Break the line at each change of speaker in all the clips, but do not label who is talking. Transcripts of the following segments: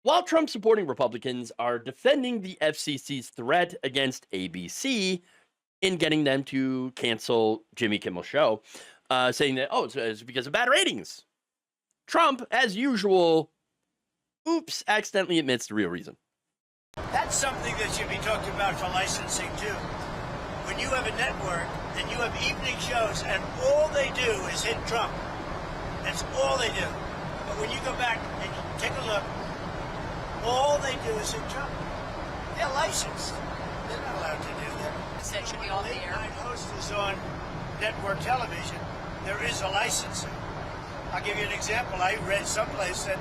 while Trump supporting Republicans are defending the FCC's threat against ABC in getting them to cancel Jimmy Kimmel's show, saying that, it's because of bad ratings. Trump, as usual, accidentally admits the real reason.
That's something that should be talked about for licensing, too. When you have a network and you have evening shows and all they do is hit Trump, that's all they do. But when you go back and you take a look, all they do is hit Trump. They're licensed. They're not allowed to do that.
It should be all the air.
Late-night host is on network television. There is a licensing. I'll give you an example. I read someplace that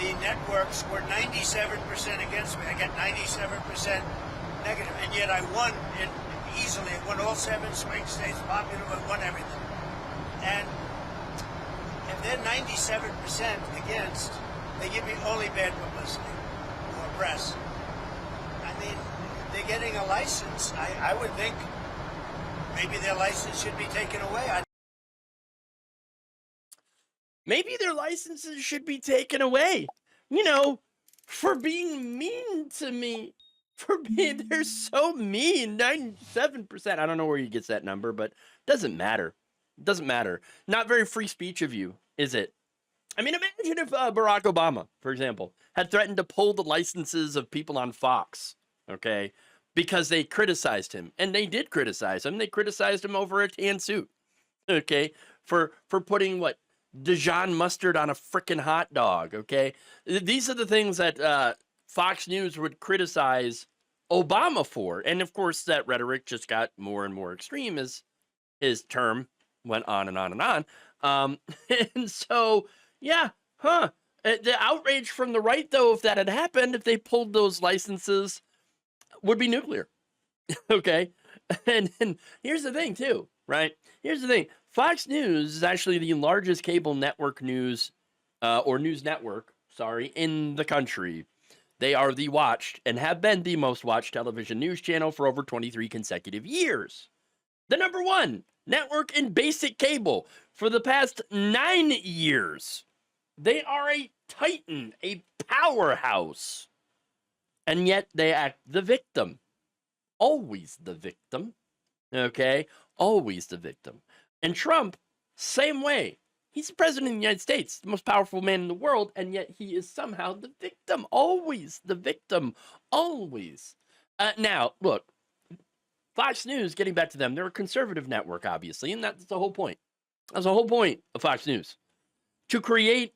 the networks were 97% against me. I got 97% negative, and yet I won it easily. I won all 7 swing states, popular, I won everything. And if they're 97% against, they give me only bad publicity or press. I mean, they're getting a license. I would think maybe their license should be taken away.
Maybe their licenses should be taken away, for being mean to me. They're so mean. 97%. I don't know where he gets that number, but doesn't matter. Doesn't matter. Not very free speech of you, is it? I mean, imagine if Barack Obama, for example, had threatened to pull the licenses of people on Fox, okay, because they criticized him. And they did criticize him. They criticized him over a tan suit, okay, for putting Dijon mustard on a frickin' hot dog, okay? These are the things that Fox News would criticize Obama for. And, of course, that rhetoric just got more and more extreme as his term went on and on and on. And so, the outrage from the right, though, if that had happened, if they pulled those licenses, would be nuclear, okay? And here's the thing, too, right? Here's the thing. Fox News is actually the largest cable network news network, in the country. They are the watched and have been the most watched television news channel for over 23 consecutive years. The number one network in basic cable for the past 9 years. They are a titan, a powerhouse. And yet they act the victim. Always the victim. Okay? Always the victim. And Trump, same way. He's the president of the United States, the most powerful man in the world, and yet he is somehow the victim. Always the victim. Always. Now, look, Fox News, getting back to them, they're a conservative network, obviously, and that's the whole point. That's the whole point of Fox News. To create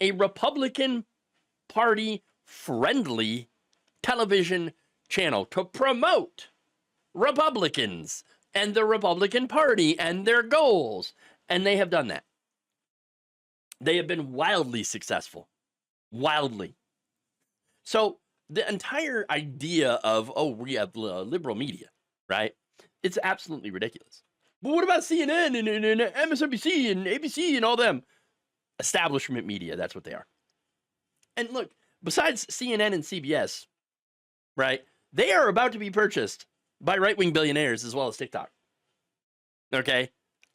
a Republican Party-friendly television channel to promote Republicans and the Republican Party and their goals. And they have done that. They have been wildly successful. Wildly. So the entire idea of, we have liberal media, right? It's absolutely ridiculous. But what about CNN and MSNBC and ABC and all them? Establishment media, that's what they are. And look, besides CNN and CBS, right, they are about to be purchased by right-wing billionaires as well as TikTok. Okay?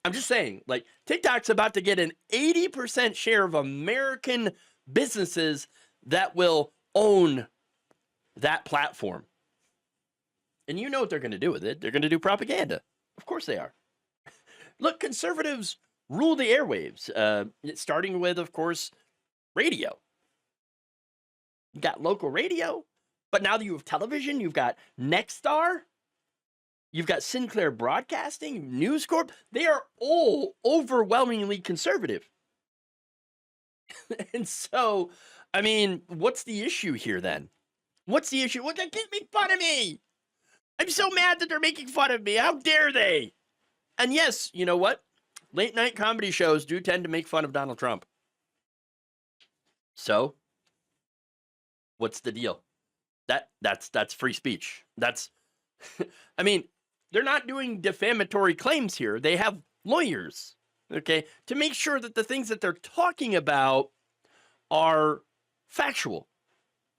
I'm just saying, TikTok's about to get an 80% share of American businesses that will own that platform. And you know what they're going to do with it. They're going to do propaganda. Of course they are. Look, conservatives rule the airwaves, starting with, of course, radio. You got local radio, but now that you have television, you've got Nexstar, you've got Sinclair Broadcasting, News Corp. They are all overwhelmingly conservative. And so, I mean, what's the issue here then? What's the issue? Well, they can't make fun of me. I'm so mad that they're making fun of me. How dare they? And yes, you know what? Late night comedy shows do tend to make fun of Donald Trump. So, what's the deal? That's free speech. That's, I mean, they're not doing defamatory claims here. They have lawyers, okay, to make sure that the things that they're talking about are factual,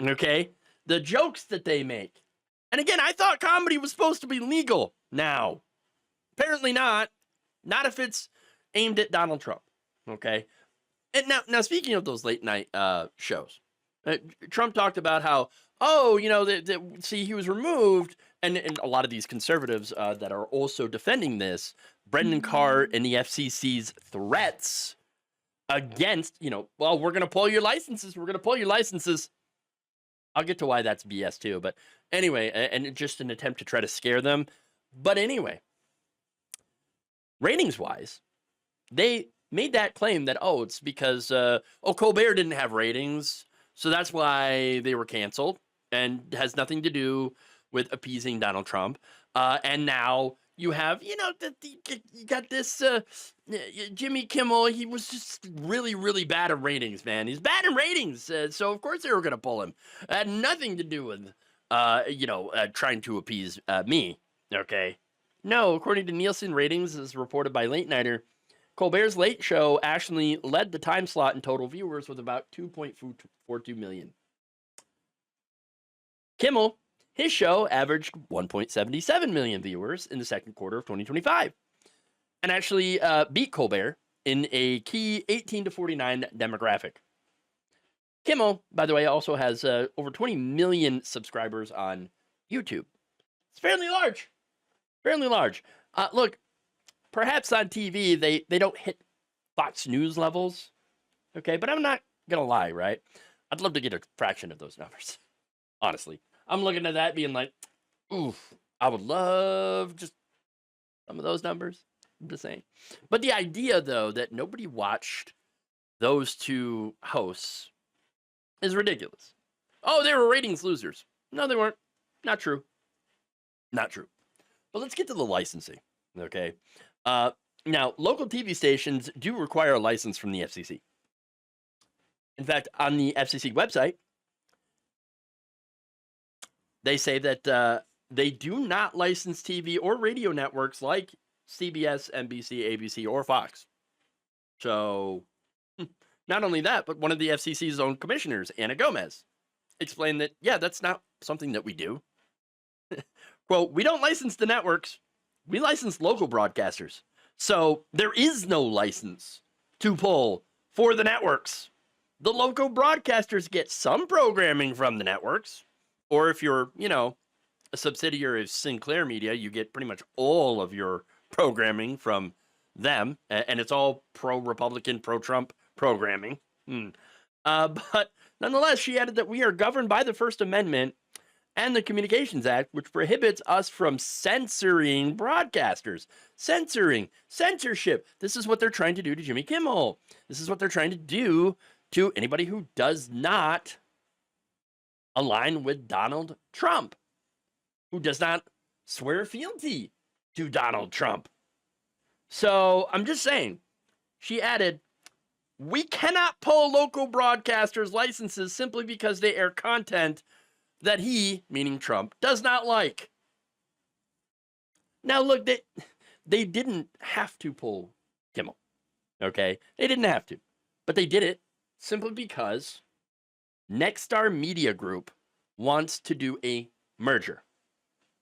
okay? The jokes that they make. And again, I thought comedy was supposed to be legal now. Apparently not. Not if it's aimed at Donald Trump, okay? And now speaking of those late night shows, Trump talked about how, oh, you know, see, he was removed, and a lot of these conservatives that are also defending this, Brendan Carr and the FCC's threats against, you know, well, we're going to pull your licenses. We're going to pull your licenses. I'll get to why that's BS too. But anyway, and just an attempt to try to scare them. But anyway, ratings wise, they made that claim that, oh, it's because, Colbert didn't have ratings. So that's why they were canceled, and has nothing to do with appeasing Donald Trump. And now you have, you know, you got this Jimmy Kimmel. He was just really, really bad at ratings, man. He's bad in ratings. So, of course, they were going to pull him. It had nothing to do with, trying to appease me. Okay. No, according to Nielsen ratings, as reported by Late Nighter, Colbert's Late Show actually led the time slot in total viewers with about 2.42 million. Kimmel, his show averaged 1.77 million viewers in the second quarter of 2025, and actually beat Colbert in a key 18 to 49 demographic. Kimmel, by the way, also has over 20 million subscribers on YouTube. It's fairly large. Fairly large. Look, perhaps on TV, they don't hit Fox News levels, okay? But I'm not going to lie, right? I'd love to get a fraction of those numbers, honestly. I'm looking at that being like, oof, I would love just some of those numbers. I'm just saying. But the idea, though, that nobody watched those two hosts is ridiculous. Oh, they were ratings losers. No, they weren't. Not true. Not true. But let's get to the licensing, okay? Now, local TV stations do require a license from the FCC. In fact, on the FCC website, they say that they do not license TV or radio networks like CBS, NBC, ABC, or Fox. So, not only that, but one of the FCC's own commissioners, Anna Gomez, explained that, yeah, that's not something that we do. Quote, we don't license the networks. We license local broadcasters. So there is no license to pull for the networks. The local broadcasters get some programming from the networks. Or if you're, you know, a subsidiary of Sinclair Media, you get pretty much all of your programming from them. And it's all pro-Republican, pro-Trump programming. But nonetheless, she added that we are governed by the First Amendment and the Communications Act, which prohibits us from censoring broadcasters. Censorship. This is what they're trying to do to Jimmy Kimmel. This is what they're trying to do to anybody who does not align with Donald Trump, who does not swear fealty to Donald Trump. So I'm just saying, she added, we cannot pull local broadcasters' licenses simply because they air content that he, meaning Trump, does not like. Now, look, they didn't have to pull Kimmel, okay? They didn't have to, but they did it simply because Nexstar Media Group wants to do a merger.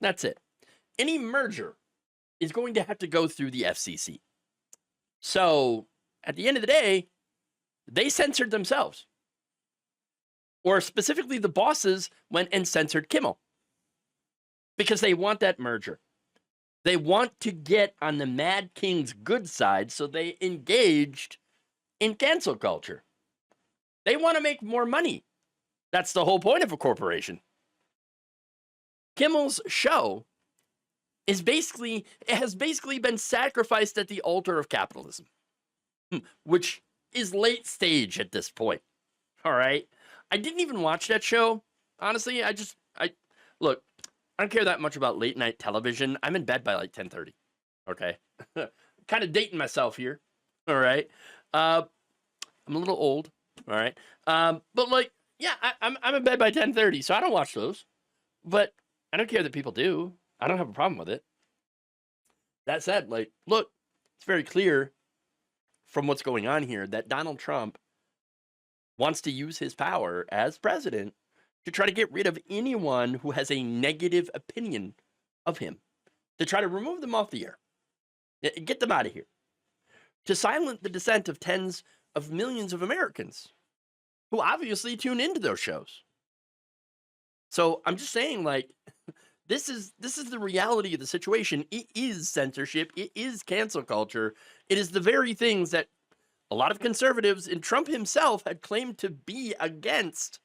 That's it. Any merger is going to have to go through the FCC. So, at the end of the day, they censored themselves. Or specifically, the bosses went and censored Kimmel because they want that merger. They want to get on the Mad King's good side, so they engaged in cancel culture. They want to make more money. That's the whole point of a corporation. Kimmel's show has basically been sacrificed at the altar of capitalism, which is late stage at this point. All right. I didn't even watch that show. Honestly, I look, I don't care that much about late night television. I'm in bed by like 10:30. Okay. Kind of dating myself here. All right. I'm a little old. All right. But like, yeah, I'm in bed by 10:30, so I don't watch those. But I don't care that people do. I don't have a problem with it. That said, like, look, it's very clear from what's going on here that Donald Trump wants to use his power as president to try to get rid of anyone who has a negative opinion of him, to try to remove them off the air, get them out of here, to silence the dissent of tens of millions of Americans. who obviously tune into those shows. So I'm just saying, like, this is the reality of the situation. It is censorship. It is cancel culture. It is the very things that a lot of conservatives and Trump himself had claimed to be against.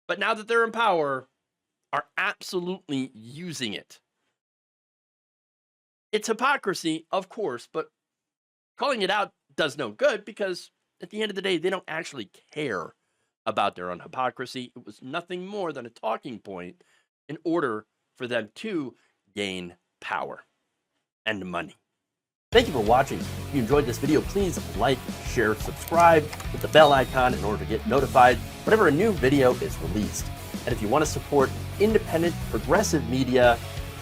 But now that they're in power, are absolutely using it. It's hypocrisy, of course, but calling it out does no good because at the end of the day, they don't actually care about their own hypocrisy. It was nothing more than a talking point in order for them to gain power and money. Thank you for watching. If you enjoyed this video, please like, share, subscribe, hit the bell icon in order to get notified whenever a new video is released. And if you want to support independent, progressive media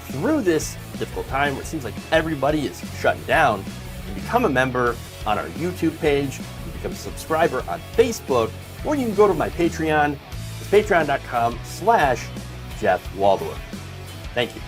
through this difficult time where it seems like everybody is shutting down, you become a member on our YouTube page, you become a subscriber on Facebook, or you can go to my Patreon. It's patreon.com/Jeff Waldorf. Thank you.